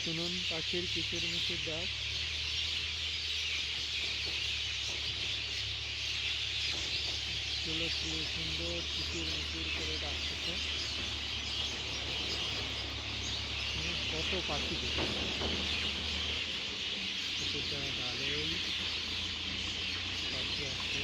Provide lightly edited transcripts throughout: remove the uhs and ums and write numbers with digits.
শুনুন পাখির কিচিরমিচির ডাক। গুলো কি সুন্দর কিচিরমিচির করে ডাকতেছে। কত পাখি দেখেছে কিছুটা ডালেই পাখি আছে।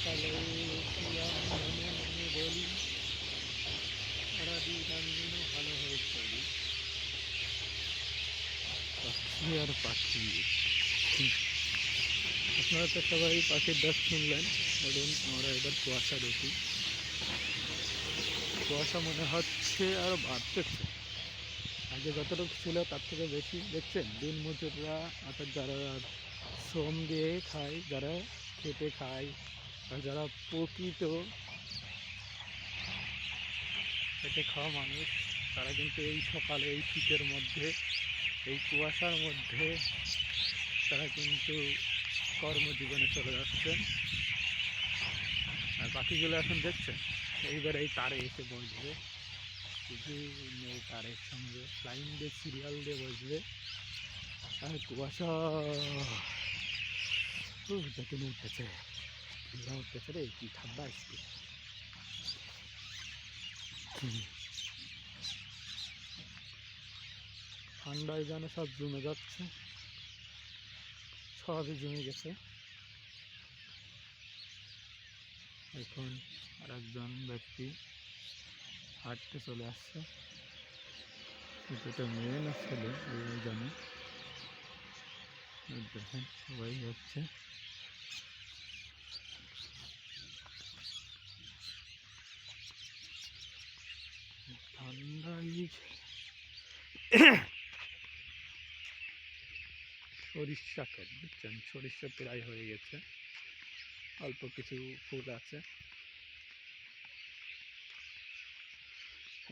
সকালে উঠিলাম মনে মনে বলি সারাদিন আমি যেন ভালো হয়ে চলি। পাখি আর পাখি। আপনারা তো সবাই পাখির ডাক শুনলেন। বলুন আমরা এবার কুয়াশা দেখি। কুয়াশা মনে হচ্ছে আরো বাড়তেছে। আগে যতটুকু ছিল তার থেকে বেশি। দেখছেন দিন মজুররা অর্থাৎ যারা শ্রম দিয়ে খায়, যারা খেটে খায়, আর যারা প্রকৃত খেটে খাওয়া মানুষ, তারা কিন্তু এই সকালে এই শীতের মধ্যে এই কুয়াশার মধ্যে তারা কিন্তু কর্মজীবনে চলে যাচ্ছেন। আর পাখিগুলো এখন দেখছেন এইবার এই তারে এসে বসবে, বিভিন্ন তারের সঙ্গে লাইন দিয়ে সিরিয়াল দিয়ে বসবে। আর কুয়াশা দেখে উঠতেছে, উঠতেছে রে, কি ঠান্ডা আজকে। ঠান্ডায় যেন সব জমে যাচ্ছে, সবই জমে গেছে। এখন আর একজন ব্যক্তি হাঁটতে চলে আসছে, কিন্তু এটা মেয়ে না ছেলে ওই জানে। দেখেন সবাই যাচ্ছে। ঠান্ডায় সরিষা ক্ষেত, বুঝছেন, সরিষা প্রায় হয়ে গেছে, অল্প কিছু ফুল আছে।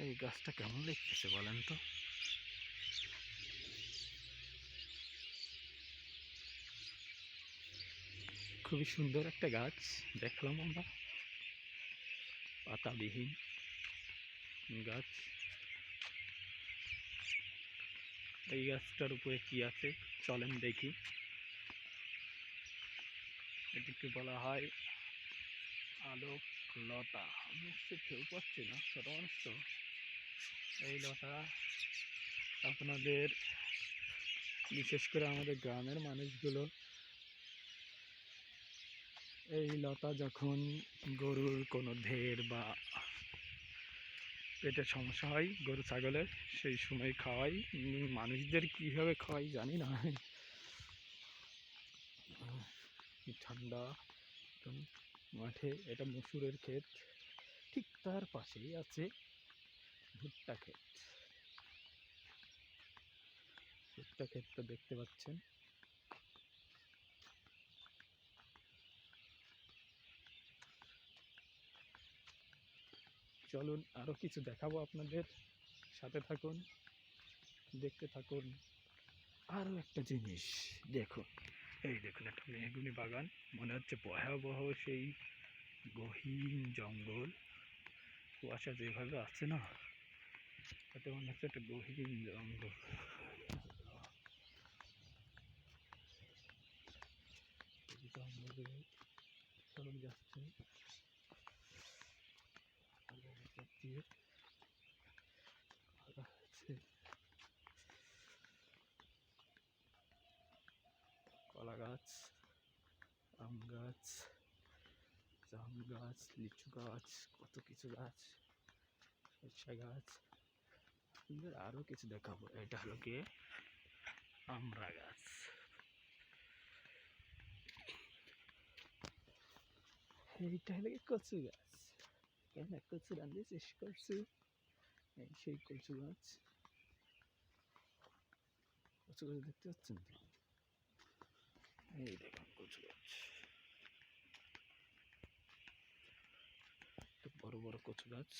এই গাছটা কেমন দেখতেছে বলেন তো। খুবই সুন্দর একটা গাছ দেখলাম আমরা, পাতাবিহীন গাছ। এই গাছটার উপরে কি আছে চলেন দেখি। এটিকে বলা হয় আলোক লতা। আমি কেউ পাচ্ছি না, ছোট মানুষ তো। এই লতা আপনাদের বিশেষ করে আমাদের গ্রামের মানুষগুলো এই লতা যখন গরুর কোনো ঢের বা পেটের সমস্যা হয় গরু ছাগলের, সেই সময় খাওয়াই। মানুষদের কীভাবে খাওয়াই জানি না। ঠান্ডা মাঠে, এটা মসুরের ক্ষেত, ঠিক তার পাশেই আছে ভুট্টা ক্ষেত। ভুট্টা ক্ষেতটা দেখতে পাচ্ছেন। চলুন আরো কিছু দেখাবো আপনাদের, সাথে থাকুন, দেখতে থাকুন। আরো একটা জিনিস দেখুন, এই দেখুন একটা মেহগুনি বাগান। মনে হচ্ছে ভয়াবহ সেই গহীন জঙ্গল। কুয়াশা যেভাবে আছে না, তাতে মনে হচ্ছে একটা গহীন জঙ্গল। জঙ্গলে সবাই যাচ্ছে, কলা গাছ, আম গাছ, জাম গাছ, লিচু গাছ, কত কিছু গাছ, সরষা গাছ। আরো কিছু দেখাবো। এটা হলো কি আমড়া গাছ। এইটা হলো কচু গাছ। কেন কচু রাঁধেছিস? কচু, এই সেই কচু গাছ। কচু গাছ দেখতে পাচ্ছেন তো? এই দেখুন কচু গাছ, বড় বড় কচু গাছ।